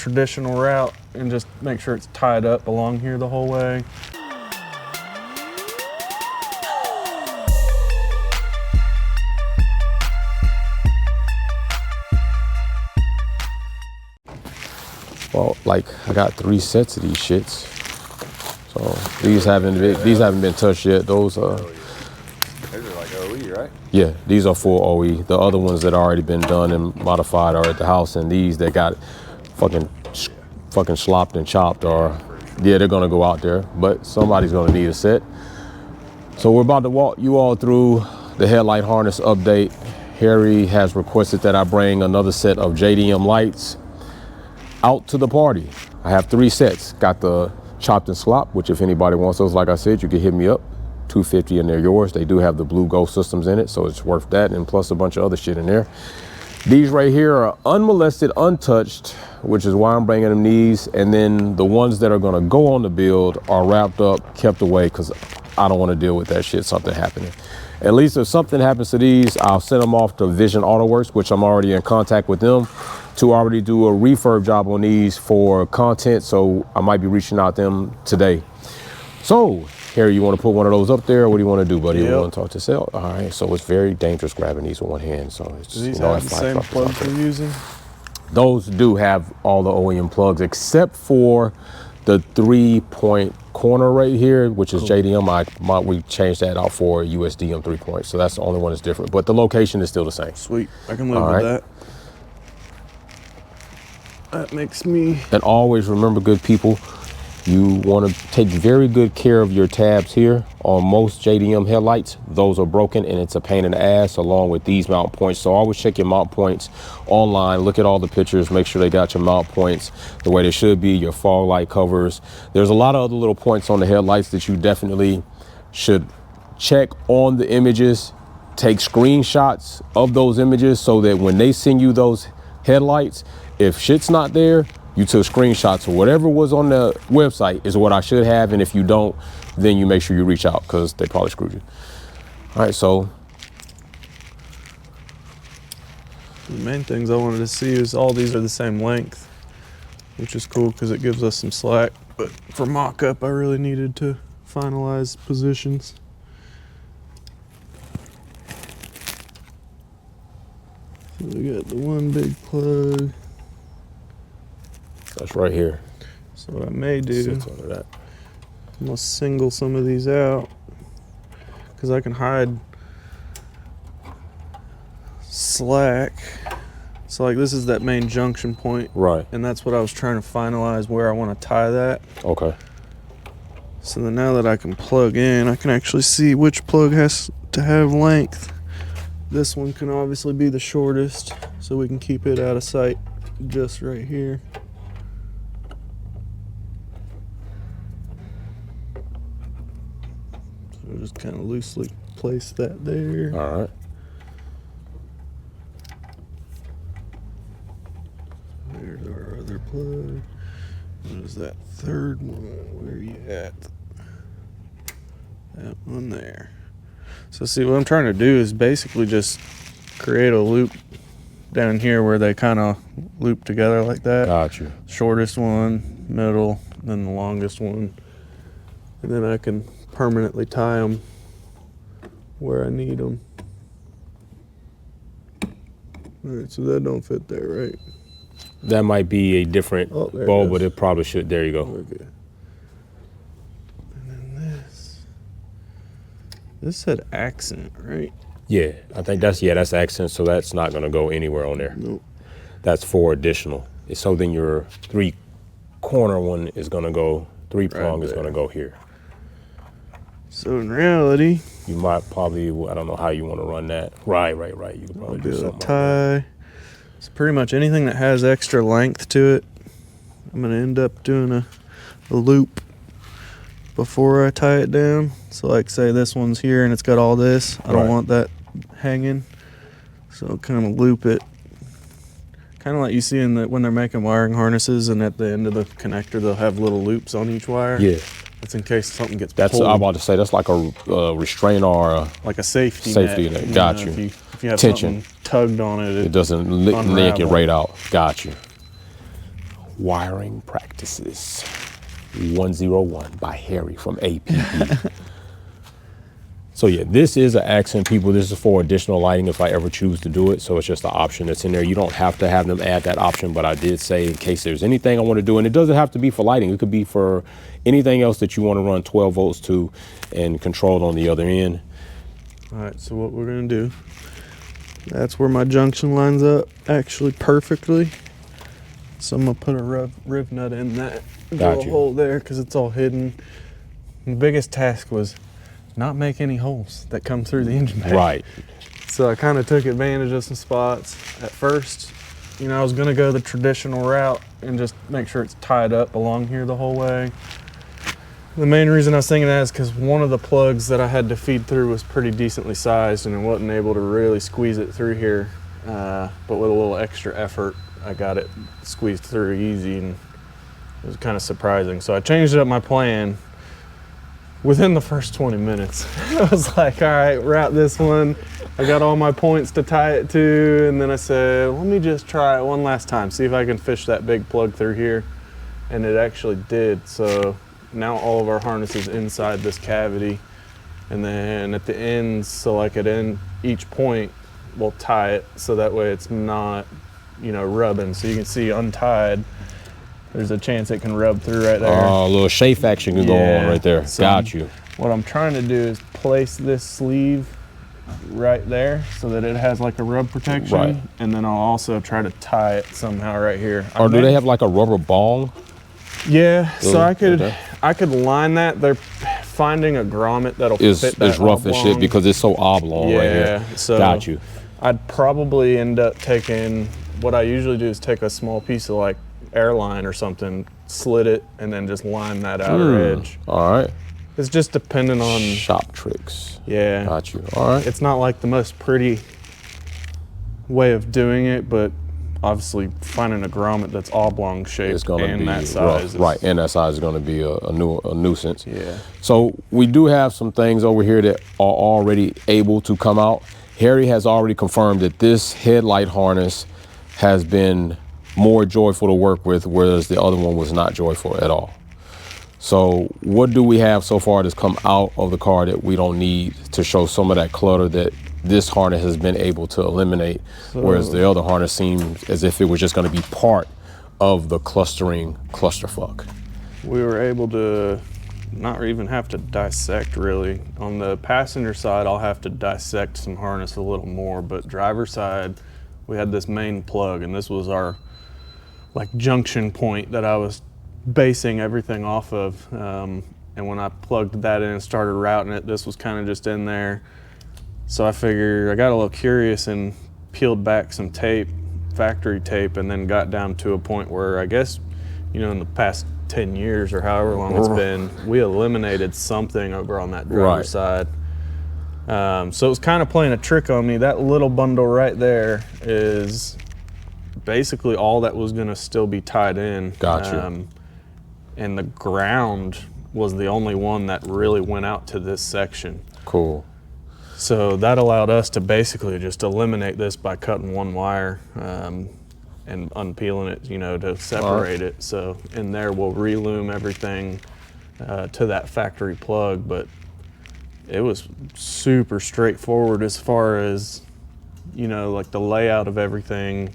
traditional route and just make sure it's tied up along here the whole way. Well, like I got 3 sets of these shits. So these haven't been touched yet. Those are like OE, right? Yeah, these are full OE. The other ones that already been done and modified are at the house, and these that got fucking slopped and chopped are, yeah, they're gonna go out there, but somebody's gonna need a set. So we're about to walk you all through the headlight harness update. Harry has requested that I bring another set of JDM lights out to the party. I have 3 sets. Got the chopped and slop, which if anybody wants those, like I said, you can hit me up. $250 and they're yours. They do have the blue Ghost systems in it, so it's worth that, and plus a bunch of other shit in there. These right here are unmolested, untouched, which is why I'm bringing them these. And then the ones that are gonna go on the build are wrapped up, kept away, because I don't want to deal with that shit, something happening. At least if something happens to these, I'll send them off to Vision AutoWorks, which I'm already in contact with them, to already do a refurb job on these for content. So I might be reaching out to them today. So Harry, you want to put one of those up there? Or what do you want to do, buddy? Yep. You want to talk to Sal? All right. So it's very dangerous grabbing these with one hand. So it's, do these have the same plugs we're using? Those do have all the OEM plugs except for the 3-point corner right here, which is JDM. We changed that out for USDM 3-point. So that's the only one that's different. But the location is still the same. Sweet. I can live with that. That makes me... And always remember, good people, you want to take very good care of your tabs here. On most JDM headlights, those are broken and it's a pain in the ass, along with these mount points. So always check your mount points online. Look at all the pictures, make sure they got your mount points the way they should be, your fog light covers. There's a lot of other little points on the headlights that you definitely should check on the images. Take screenshots of those images so that when they send you those headlights, if shit's not there, you took screenshots or whatever was on the website is what I should have. And if you don't, then you make sure you reach out, because they probably screwed you. All right, so. The main things I wanted to see is all these are the same length, which is cool because it gives us some slack. But for mock-up, I really needed to finalize positions. So we got the one big plug. That's right here. So what I may do, sits under that. I'm gonna single some of these out because I can hide slack. So like this is that main junction point. Right. And that's what I was trying to finalize where I want to tie that. Okay. So then now that I can plug in, I can actually see which plug has to have length. This one can obviously be the shortest, so we can keep it out of sight just right here. So just kind of loosely place that there. All right. There's our other plug. What is that third one? Where are you at? That one there. So see, what I'm trying to do is basically just create a loop down here where they kind of loop together like that. Got you. Shortest one, middle, then the longest one. And then I can permanently tie them where I need them. All right, so that don't fit there, right? That might be a different bow, but it probably should. There you go. Okay. And then this said accent, right? Yeah, I think that's accent, so that's not gonna go anywhere on there. Nope. That's 4 additional. So then your 3-corner one is gonna go, 3-prong is gonna go here. So in reality, you might probably, I don't know how you wanna run that. Right. You can probably do something. Tie. Like it's pretty much anything that has extra length to it. I'm gonna end up doing a loop before I tie it down. So like say this one's here and it's got all this. I don't want that hanging. So I'll kind of loop it. Kind of like you see in when they're making wiring harnesses, and at the end of the connector they'll have little loops on each wire. Yeah. That's in case something gets pulled. I'm about to say that's like a restraint or like a safety net. Got you. If you have tension something tugged on it, it doesn't yank it right out. Got you. Wiring Practices 101 by Harry from APB. So yeah, this is an accent, people. This is for additional lighting if I ever choose to do it. So it's just an option that's in there. You don't have to have them add that option, but I did say in case there's anything I want to do, and it doesn't have to be for lighting. It could be for anything else that you want to run 12 volts to and control on the other end. All right, so what we're gonna do, that's where my junction lines up actually perfectly. So I'm gonna put a riv nut in that drill hole there because it's all hidden. And the biggest task was not make any holes that come through the engine bay. Right. So I kind of took advantage of some spots. At first, you know, I was gonna go the traditional route and just make sure it's tied up along here the whole way. The main reason I was thinking that is because one of the plugs that I had to feed through was pretty decently sized and I wasn't able to really squeeze it through here. But with a little extra effort, I got it squeezed through easy, and it was kind of surprising. So I changed up my plan within the first 20 minutes. I was like, all right, route this one. I got all my points to tie it to, and then I said, let me just try it one last time, see if I can fish that big plug through here. And it actually did. So now all of our harness is inside this cavity. And then at the ends, so like at each point, we'll tie it so that way it's not, you know, rubbing. So you can see untied, there's a chance it can rub through right there. Oh, a little chafe action can go on right there. So Got you. What I'm trying to do is place this sleeve right there so that it has like a rub protection. Right. And then I'll also try to tie it somehow right here. Or do they have like a rubber ball? Yeah, so I could line that. They're finding a grommet that'll fit that It's rough oblong. as shit because it's so oblong right here. So got you. I'd probably end up taking, what I usually do is take a small piece of like airline or something, slit it, and then just line that outer edge. All right. It's just depending on shop tricks. Yeah. Got you. All right. It's not like the most pretty way of doing it, but obviously finding a grommet that's oblong shaped It's gonna be that size. Right, and that size is gonna be a nuisance. Yeah. So we do have some things over here that are already able to come out. Harry has already confirmed that this headlight harness has been more joyful to work with, whereas the other one was not joyful at all. So what do we have so far that's come out of the car that we don't need to show some of that clutter that this harness has been able to eliminate, whereas the other harness seems as if it was just going to be part of the clustering clusterfuck? We were able to not even have to dissect really. On the passenger side, I'll have to dissect some harness a little more, but driver side, we had this main plug, and this was our like junction point that I was basing everything off of. And when I plugged that in and started routing it, this was kind of just in there. So I figured, I got a little curious and peeled back some tape, factory tape, and then got down to a point where I guess, you know, in the past 10 years or however long it's been, we eliminated something over on that driver's side. So it was kind of playing a trick on me. That little bundle right there is basically all that was gonna still be tied in. Gotcha. And the ground was the only one that really went out to this section. Cool. So that allowed us to basically just eliminate this by cutting one wire and unpeeling it, you know, to separate it. So in there we'll relume everything to that factory plug, but it was super straightforward as far as, you know, like the layout of everything.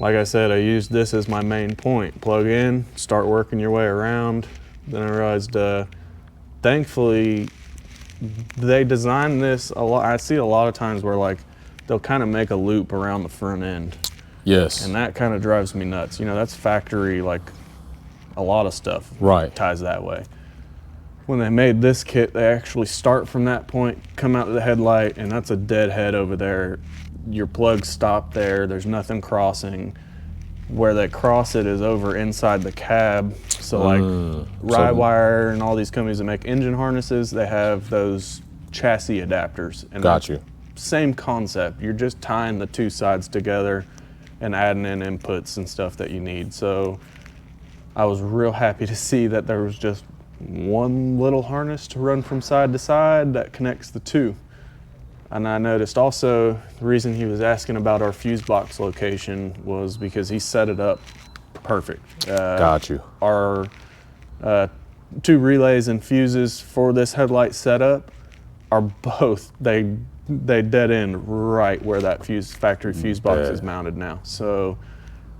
Like I said, I used this as my main point. Plug in, start working your way around. Then I realized, thankfully, they designed this a lot. I see a lot of times where like they'll kind of make a loop around the front end. Yes. And that kind of drives me nuts. You know, that's factory, like a lot of stuff ties that way. When they made this kit, they actually start from that point, come out to the headlight, and that's a dead head over there. Your plugs stop there, there's nothing crossing. Where they cross it is over inside the cab. So like RideWire and all these companies that make engine harnesses, they have those chassis adapters. And got you. Same concept, you're just tying the two sides together and adding in inputs and stuff that you need. So I was real happy to see that there was just one little harness to run from side to side that connects the two. And I noticed also the reason he was asking about our fuse box location was because he set it up perfect. Got you. Our 2 relays and fuses for this headlight setup are both, they dead end right where that factory fuse box is mounted now. So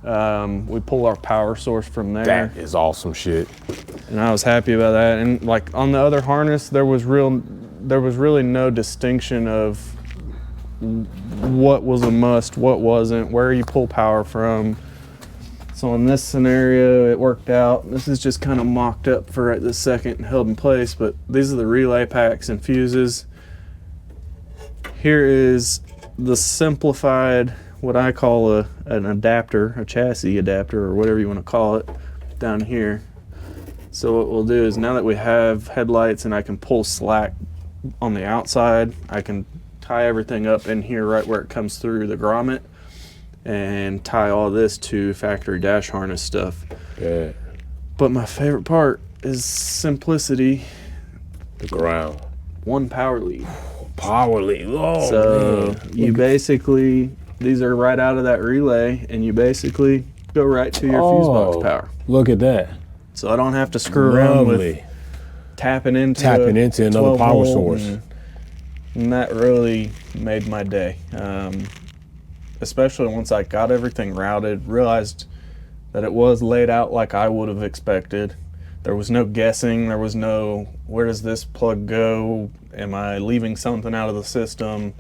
we pull our power source from there. That is awesome shit. And I was happy about that. And like on the other harness, there was really no distinction of what was a must, what wasn't, where you pull power from. So in this scenario, it worked out. This is just kind of mocked up for right this second and held in place, but these are the relay packs and fuses. Here is the simplified, what I call an adapter, a chassis adapter, or whatever you want to call it, down here. So what we'll do is, now that we have headlights and I can pull slack on the outside, I can tie everything up in here right where it comes through the grommet, and tie all this to factory dash harness stuff. Yeah. But my favorite part is simplicity. The ground. 1 power lead. Power lead. Oh, so man. you basically, these are right out of that relay, and you basically go right to your fuse box power. Look at that. So I don't have to screw around with tapping into another power source. And that really made my day. Especially once I got everything routed, realized that it was laid out like I would have expected. There was no guessing, there was no, where does this plug go? Am I leaving something out of the system?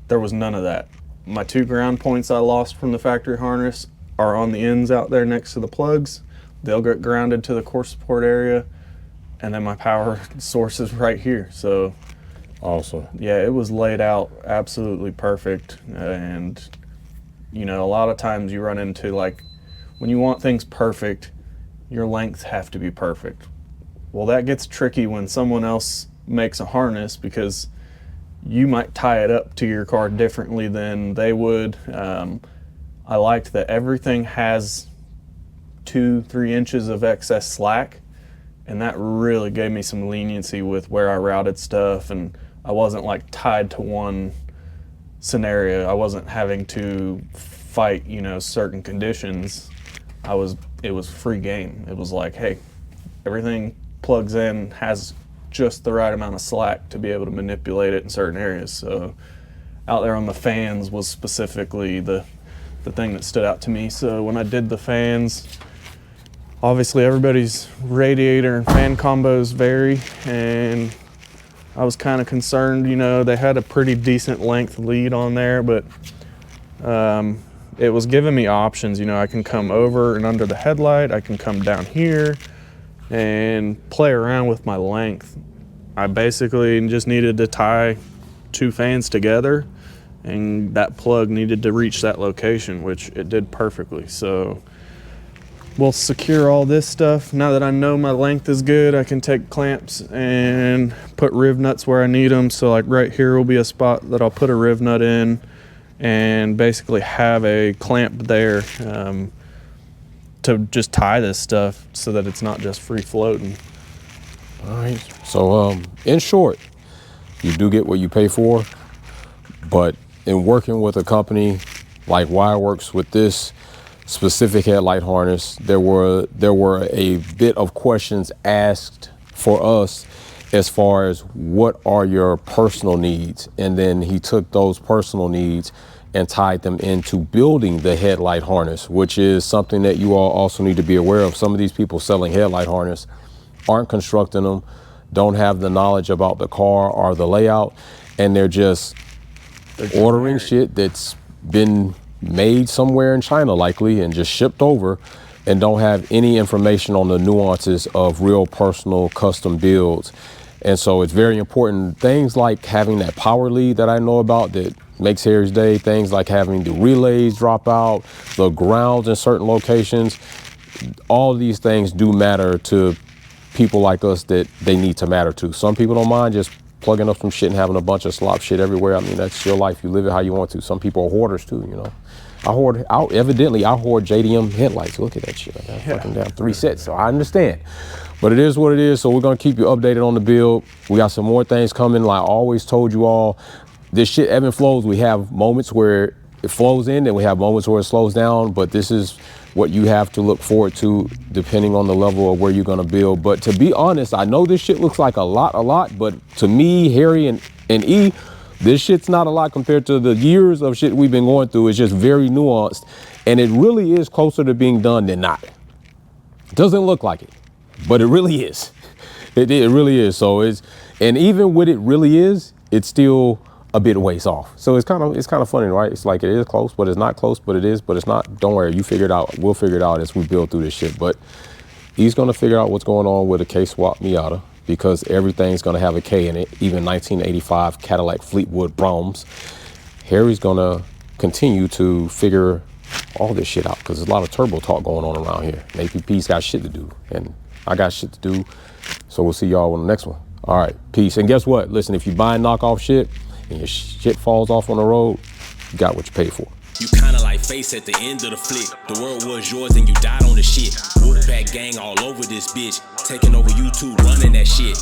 There was none of that. My 2 ground points I lost from the factory harness are on the ends out there next to the plugs. They'll get grounded to the core support area, and then my power source is right here. So awesome. Yeah, it was laid out absolutely perfect. And you know, a lot of times you run into, like, when you want things perfect, your lengths have to be perfect. Well, that gets tricky when someone else makes a harness, because you might tie it up to your car differently than they would. I liked that everything has 2-3 inches of excess slack, and that really gave me some leniency with where I routed stuff, and I wasn't like tied to one scenario. I wasn't having to fight, you know, certain conditions. It was free game. It was like, hey, everything plugs in, has just the right amount of slack to be able to manipulate it in certain areas. So out there on the fans was specifically the thing that stood out to me. So when I did the fans, obviously everybody's radiator and fan combos vary, and I was kind of concerned, you know, they had a pretty decent length lead on there, but it was giving me options. You know, I can come over and under the headlight, I can come down here and play around with my length. I basically just needed to tie 2 fans together, and that plug needed to reach that location, which it did perfectly. So we'll secure all this stuff. Now that I know my length is good, I can take clamps and put riv nuts where I need them. So like right here will be a spot that I'll put a riv nut in, and basically have a clamp there to just tie this stuff so that it's not just free floating. All right. So in short, you do get what you pay for, but in working with a company like WireWorx with this specific headlight harness, there were a bit of questions asked for us as far as what are your personal needs, and then he took those personal needs and tied them into building the headlight harness, which is something that you all also need to be aware of. Some of these people selling headlight harness aren't constructing them, don't have the knowledge about the car or the layout, and they're just ordering shit that's been made somewhere in China likely and just shipped over, and don't have any information on the nuances of real personal custom builds. And so it's very important. Things like having that power lead that I know about that makes Harry's day, things like having the relays drop out, the grounds in certain locations, all of these things do matter to people like us that they need to matter to. Some people don't mind just plugging up some shit and having a bunch of slop shit everywhere. I mean, that's your life. You live it how you want to. Some people are hoarders too, you know. I hoard JDM headlights. Look at that shit. I got fucking down 3 sets, so I understand. But it is what it is, so we're gonna keep you updated on the build. We got some more things coming. Like I always told you all, this shit ebb and flows. We have moments where it flows in, and we have moments where it slows down, but this is what you have to look forward to depending on the level of where you're gonna build. But to be honest, I know this shit looks like a lot, but to me, Harry and E, this shit's not a lot compared to the years of shit we've been going through. It's just very nuanced, and it really is closer to being done than not. It doesn't look like it, but it really is. It really is. So and even with it really is, it's still a bit ways off. So it's kind of funny, right? It's like it is close, but it's not close, but it is, but it's not. Don't worry, you figure it out. We'll figure it out as we build through this shit. But he's gonna figure out what's going on with a K-swap Miata, because everything's gonna have a K in it, even 1985 Cadillac Fleetwood Broms. Harry's gonna continue to figure all this shit out, because there's a lot of turbo talk going on around here. And APP's got shit to do, and I got shit to do. So we'll see y'all on the next one. All right, peace. And guess what? Listen, if you buy knockoff shit and your shit falls off on the road, you got what you paid for. You kinda like Face at the end of the flick. The world was yours and you died on the shit. Wolfpack gang all over this bitch. Taking over YouTube, running that shit.